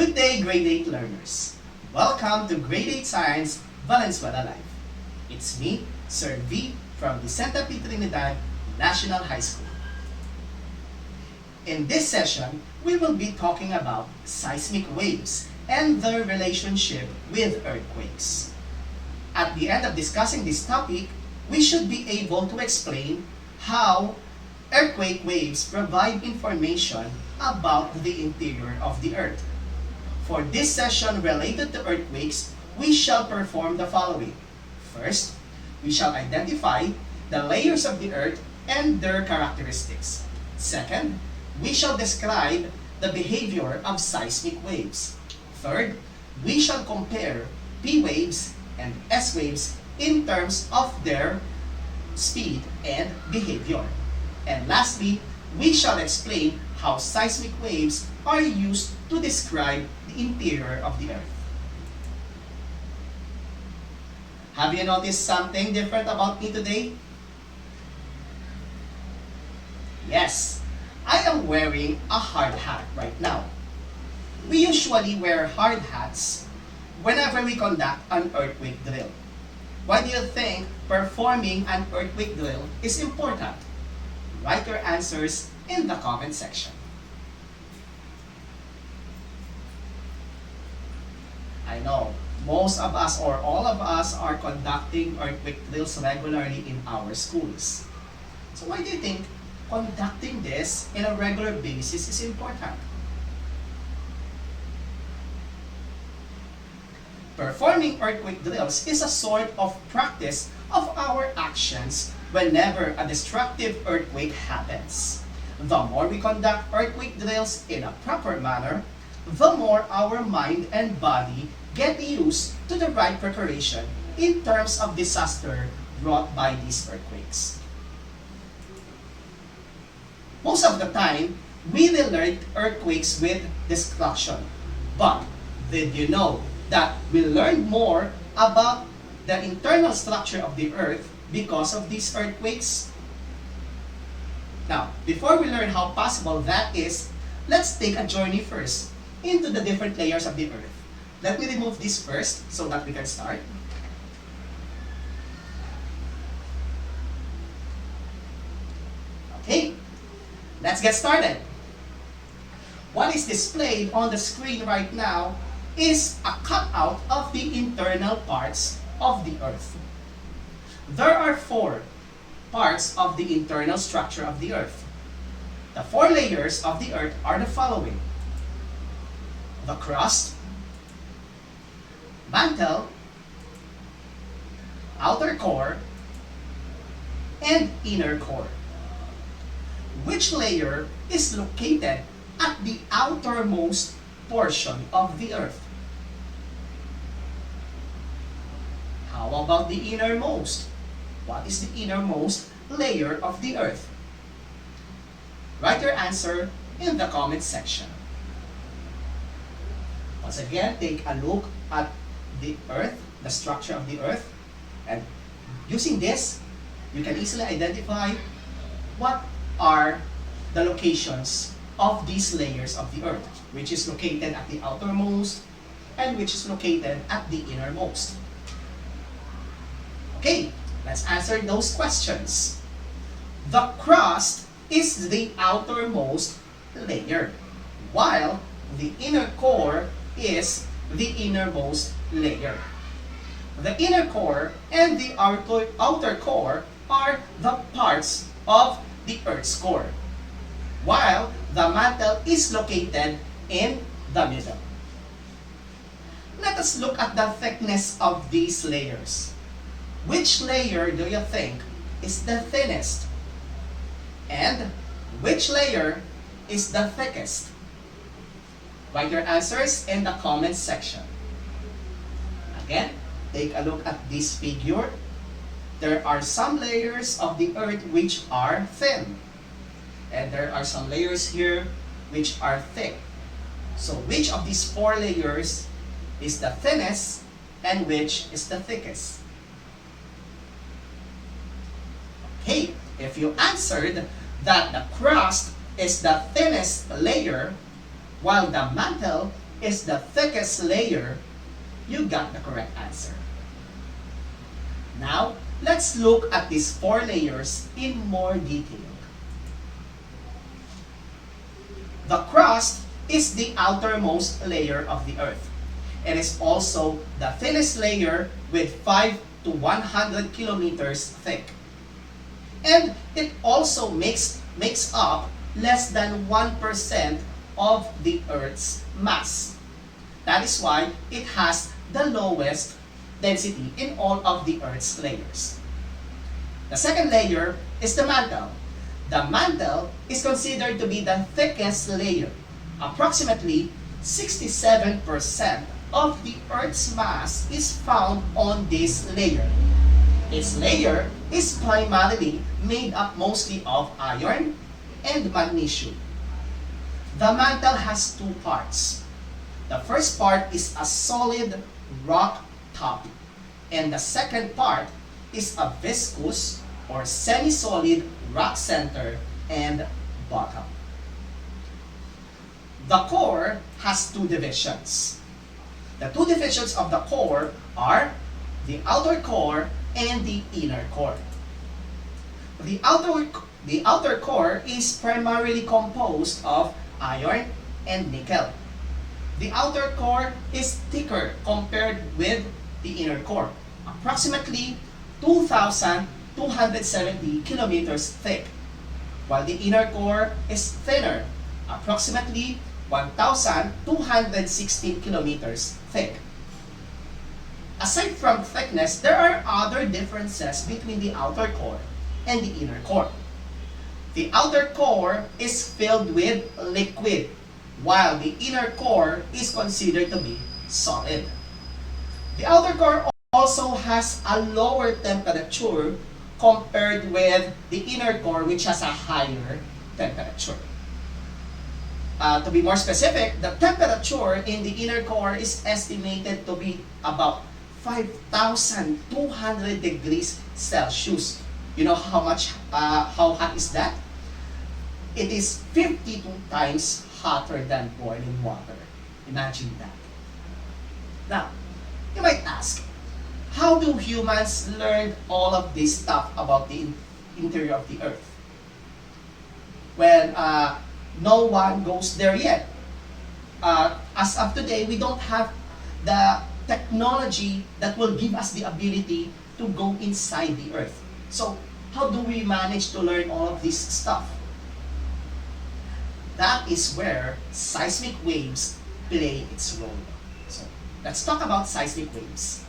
Good day, grade 8 learners. Welcome to Grade 8 Science Valenzuela Live. It's me, Sir V, from the Santa P. Trinidad National High School. In this session, we will be talking about seismic waves and their relationship with earthquakes. At the end of discussing this topic, we should be able to explain how earthquake waves provide information about the interior of the earth. For this session related to earthquakes, we shall perform the following. First, we shall identify the layers of the earth and their characteristics. Second, we shall describe the behavior of seismic waves. Third, we shall compare P waves and S waves in terms of their speed and behavior. And lastly, we shall explain how seismic waves are used to describe the interior of the earth. Have you noticed something different about me today? Yes, I am wearing a hard hat right now. We usually wear hard hats whenever we conduct an earthquake drill. Why do you think performing an earthquake drill is important? Write your answers in the comment section. I know, most of us or all of us are conducting earthquake drills regularly in our schools. So why do you think conducting this in a regular basis is important? Performing earthquake drills is a sort of practice of our actions whenever a destructive earthquake happens. The more we conduct earthquake drills in a proper manner, the more our mind and body get used to the right preparation in terms of disaster brought by these earthquakes. Most of the time, we relate earthquakes with destruction. But did you know that we learned more about the internal structure of the earth because of these earthquakes? Now, before we learn how possible that is, let's take a journey first into the different layers of the earth. Let me remove this first so that we can start. Okay, let's get started. What is displayed on the screen right now is a cutout of the internal parts of the earth. There are 4 parts of the internal structure of the earth. The 4 layers of the earth are the following: the crust, mantle, outer core, and inner core. Which layer is located at the outermost portion of the earth? How about the innermost? What is the innermost layer of the earth? Write your answer in the comment section. Once again, take a look at the earth, the structure of the earth, and using this, you can easily identify what are the locations of these layers of the earth, which is located at the outermost and which is located at the innermost. Okay, let's answer those questions. The crust is the outermost layer, while the inner core is the innermost layer. The inner core and the outer core are the parts of the Earth's core, while the mantle is located in the middle. Let us look at the thickness of these layers. Which layer do you think is the thinnest? And which layer is the thickest? Write your answers in the comments section. Again, take a look at this figure. There are some layers of the earth which are thin. And there are some layers here which are thick. So which of these 4 layers is the thinnest and which is the thickest? Okay, if you answered that the crust is the thinnest layer, while the mantle is the thickest layer, you got the correct answer. Now, let's look at these 4 layers in more detail. The crust is the outermost layer of the Earth. It is also the thinnest layer with 5 to 100 kilometers thick. And it also makes up less than 1% of the Earth's mass. That is why it has the lowest density in all of the Earth's layers. The second layer is the mantle. The mantle is considered to be the thickest layer. Approximately 67% of the Earth's mass is found on this layer. Its layer is primarily made up mostly of iron and magnesium. The mantle has 2 parts. The first part is a solid rock top, and the second part is a viscous or semi-solid rock center and bottom. The core has 2 divisions. The 2 divisions of the core are the outer core and the inner core. The outer core is primarily composed of iron and nickel. The outer core is thicker compared with the inner core, approximately 2,270 kilometers thick, while the inner core is thinner, approximately 1,216 kilometers thick. Aside from thickness, there are other differences between the outer core and the inner core. The outer core is filled with liquid, while the inner core is considered to be solid. The outer core also has a lower temperature compared with the inner core, which has a higher temperature. To be more specific, the temperature in the inner core is estimated to be about 5,200 degrees Celsius. You know how hot is that? It is 52 times hotter than boiling water. Imagine that. Now, you might ask, how do humans learn all of this stuff about the interior of the Earth? Well, no one goes there yet. As of today, we don't have the technology that will give us the ability to go inside the Earth. So, how do we manage to learn all of this stuff? That is where seismic waves play its role. So, let's talk about seismic waves.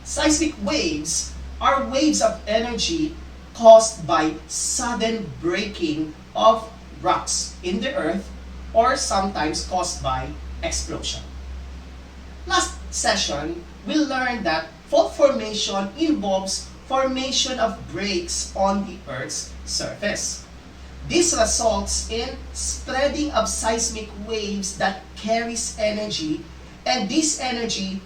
Seismic waves are waves of energy caused by sudden breaking of rocks in the earth, or sometimes caused by explosion. Last session, we learned that fault formation involves formation of breaks on the Earth's surface. This results in spreading of seismic waves that carries energy, and this energy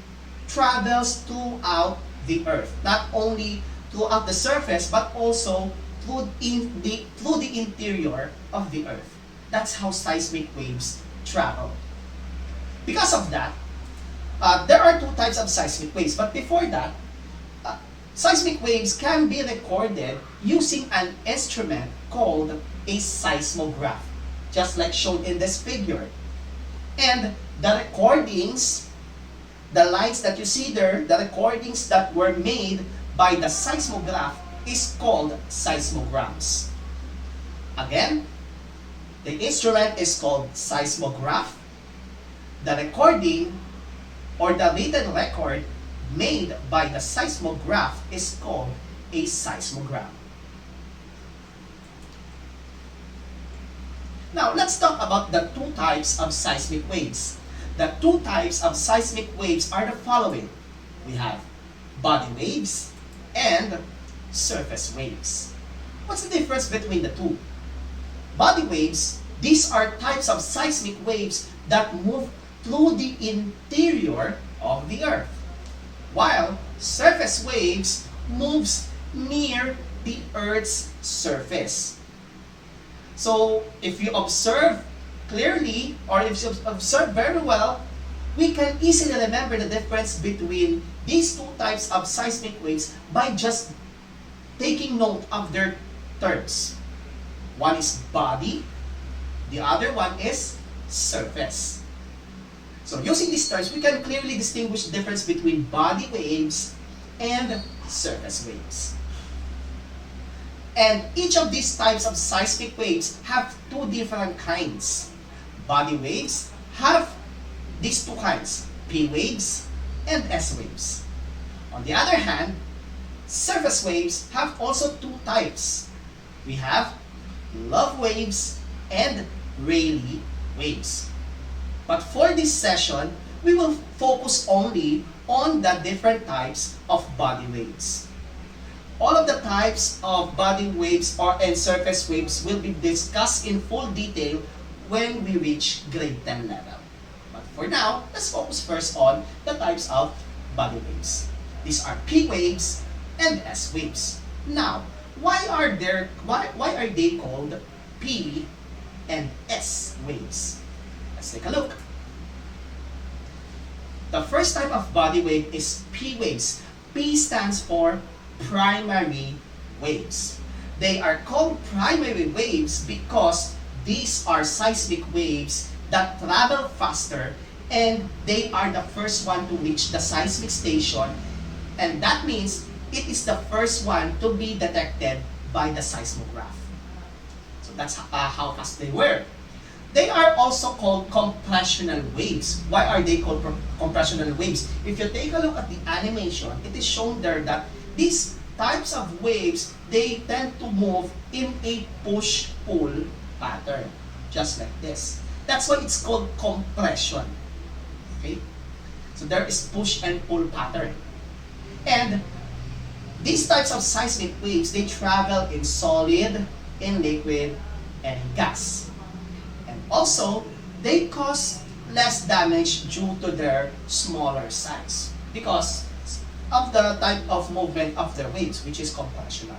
travels throughout the Earth, not only throughout the surface, but also through the interior of the Earth. That's how seismic waves travel. Because of that, there are 2 types of seismic waves. But before that, seismic waves can be recorded using an instrument called a seismograph, just like shown in this figure. And the recordings, the lines that you see there, the recordings that were made by the seismograph is called seismograms. Again, the instrument is called seismograph. The recording or the written record made by the seismograph is called a seismogram. Now, let's talk about the 2 types of seismic waves. The 2 types of seismic waves are the following. We have body waves and surface waves. What's the difference between the 2? Body waves, these are types of seismic waves that move through the interior of the Earth, while surface waves moves near the Earth's surface. So, if you observe clearly, or if you observe very well, we can easily remember the difference between these two types of seismic waves by just taking note of their terms. One is body, the other one is surface. So using these terms, we can clearly distinguish the difference between body waves and surface waves. And each of these types of seismic waves have two different kinds. Body waves have these two kinds, P waves and S waves. On the other hand, surface waves have also two types. We have love waves and Rayleigh waves. But for this session, we will focus only on the different types of body waves. All of the types of body waves and surface waves will be discussed in full detail when we reach grade 10 level. But for now, let's focus first on the types of body waves. These are P waves and S waves. Now, why are they called P and S waves? Let's take a look. The first type of body wave is P waves. P stands for primary waves. They are called primary waves because these are seismic waves that travel faster, and they are the first one to reach the seismic station, and that means it is the first one to be detected by the seismograph. So that's how fast they were. They are also called compressional waves. Why are they called compressional waves? If you take a look at the animation, it is shown there that these types of waves, they tend to move in a push-pull pattern, just like this. That's why it's called compression. Okay? So there is push and pull pattern. And these types of seismic waves, they travel in solid, in liquid, and in gas. And also, they cause less damage due to their smaller size because of the type of movement of their waves, which is compressional.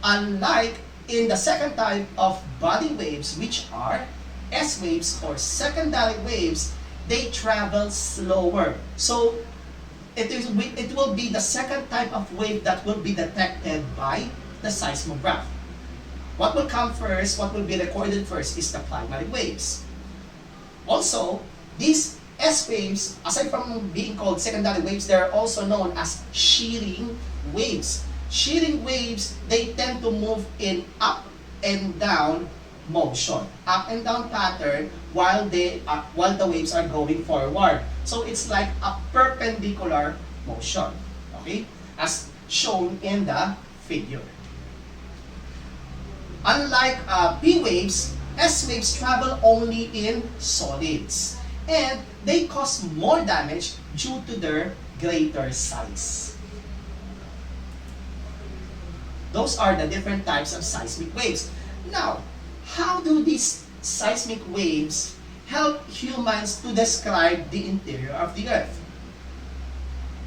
Unlike in the second type of body waves, which are S waves or secondary waves, they travel slower. So it will be the second type of wave that will be detected by the seismograph. What will come first, what will be recorded first is the primary waves. Also, these S waves, aside from being called secondary waves, they are also known as shearing waves. Shearing waves, they tend to move in up and down motion, up and down pattern while the waves are going forward. So it's like a perpendicular motion, okay, as shown in the figure. Unlike P waves, S waves travel only in solids, and they cause more damage due to their greater size. Those are the different types of seismic waves. Now, how do these seismic waves help humans to describe the interior of the Earth?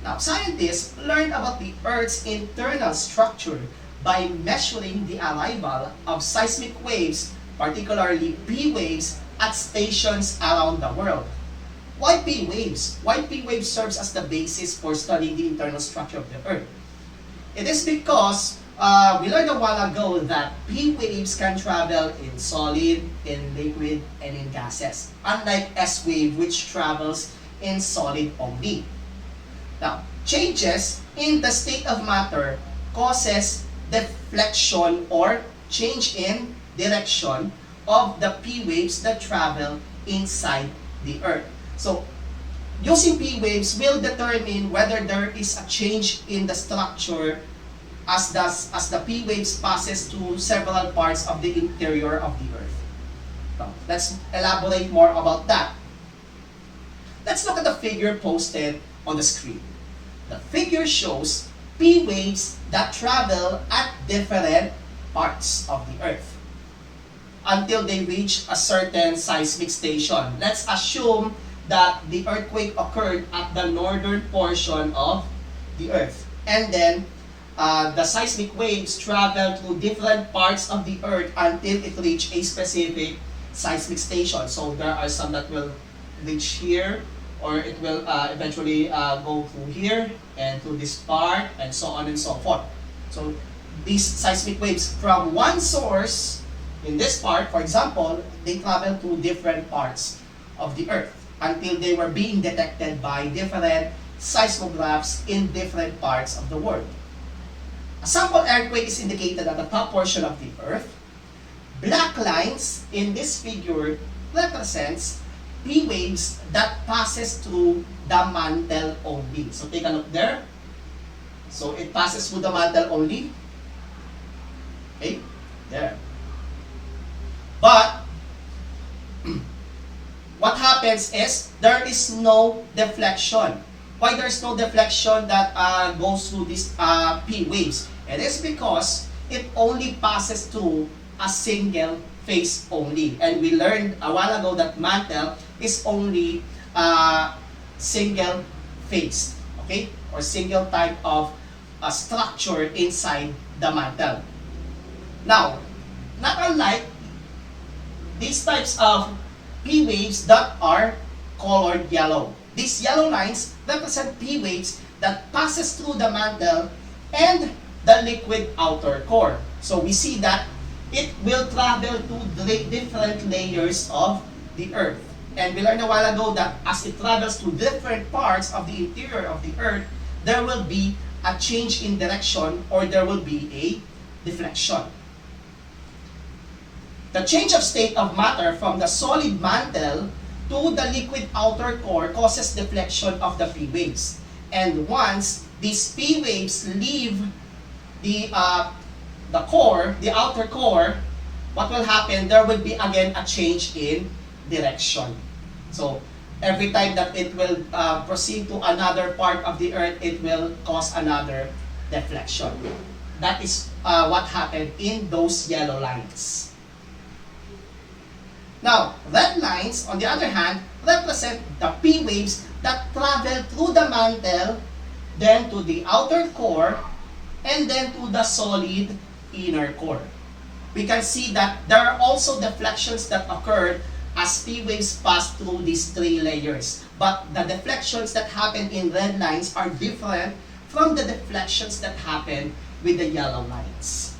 Now, scientists learned about the Earth's internal structure by measuring the arrival of seismic waves, particularly P waves, at stations around the world. Why P waves? Why P waves serves as the basis for studying the internal structure of the Earth? It is because we learned a while ago that P waves can travel in solid, in liquid, and in gases, unlike S wave which travels in solid only. Now, changes in the state of matter causes deflection or change in direction of the P waves that travel inside the Earth. So, using P waves will determine whether there is a change in the structure as the P waves passes through several parts of the interior of the Earth. Now, let's elaborate more about that. Let's look at the figure posted on the screen. The figure shows P waves that travel at different parts of the Earth until they reach a certain seismic station. Let's assume that the earthquake occurred at the northern portion of the Earth, and then the seismic waves travel through different parts of the Earth until it reached a specific seismic station. So there are some that will reach here, or it will eventually go through here and through this part, and so on and so forth. So these seismic waves from one source in this part, for example, they travel to different parts of the Earth until they were being detected by different seismographs in different parts of the world. A sample earthquake is indicated at the top portion of the Earth. Black lines in this figure represents P waves that passes through the mantle only. So take a look there. So it passes through the mantle only. Okay, there. But what happens is there is no deflection. Why there is no deflection that goes through these P waves? It is because it only passes through a single phase only. And we learned a while ago that mantle is only single phase, okay? Or single type of structure inside the mantle. Now, not unlike these types of P waves that are colored yellow. These yellow lines represent P waves that passes through the mantle and the liquid outer core. So we see that it will travel to the different layers of the Earth. And we learned a while ago that as it travels to different parts of the interior of the Earth, there will be a change in direction, or there will be a deflection. The change of state of matter from the solid mantle to the liquid outer core causes deflection of the P waves. And once these P waves leave the core, the outer core, what will happen? There will be again a change in direction. So every time that it will proceed to another part of the Earth, it will cause another deflection. That is what happened in those yellow lines. Now, red lines, on the other hand, represent the P waves that travel through the mantle, then to the outer core, and then to the solid inner core. We can see that there are also deflections that occurred as P waves pass through these three layers. But the deflections that happen in red lines are different from the deflections that happen with the yellow lines.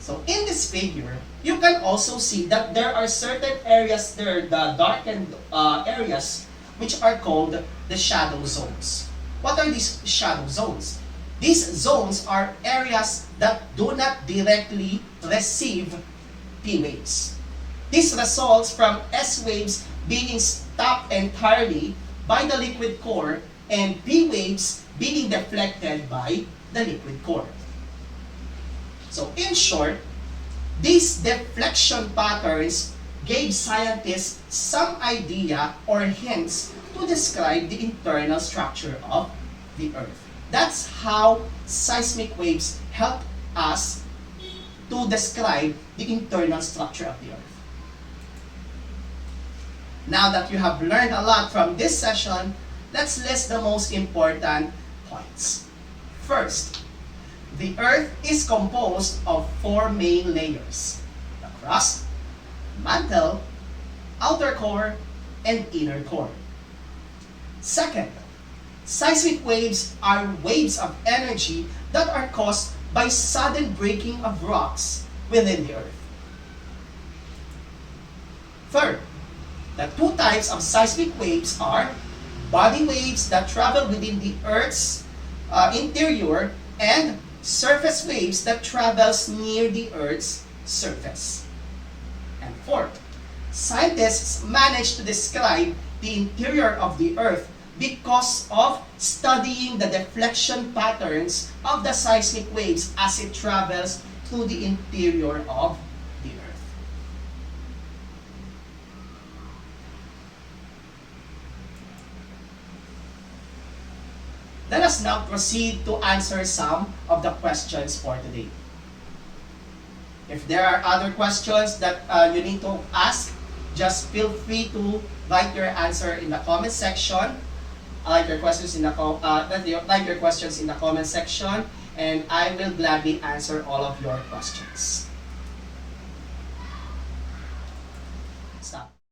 So in this figure, you can also see that there are certain areas there, the darkened areas, which are called the shadow zones. What are these shadow zones? These zones are areas that do not directly receive P waves. This results from S waves being stopped entirely by the liquid core and P waves being deflected by the liquid core. So in short, these deflection patterns gave scientists some idea or hints to describe the internal structure of the Earth. That's how seismic waves help us to describe the internal structure of the Earth. Now that you have learned a lot from this session, let's list the most important points. First, the Earth is composed of four main layers: the crust, mantle, outer core, and inner core. Second, seismic waves are waves of energy that are caused by sudden breaking of rocks within the Earth. Third, the two types of seismic waves are body waves that travel within the Earth's interior and surface waves that travels near the Earth's surface. And fourth, scientists managed to describe the interior of the Earth because of studying the deflection patterns of the seismic waves as it travels through the interior of the Earth. Let us now proceed to answer some of the questions for today. If there are other questions that you need to ask, just feel free to write your answer in the comment section. Write your questions in the comment section, and I will gladly answer all of your questions. Stop.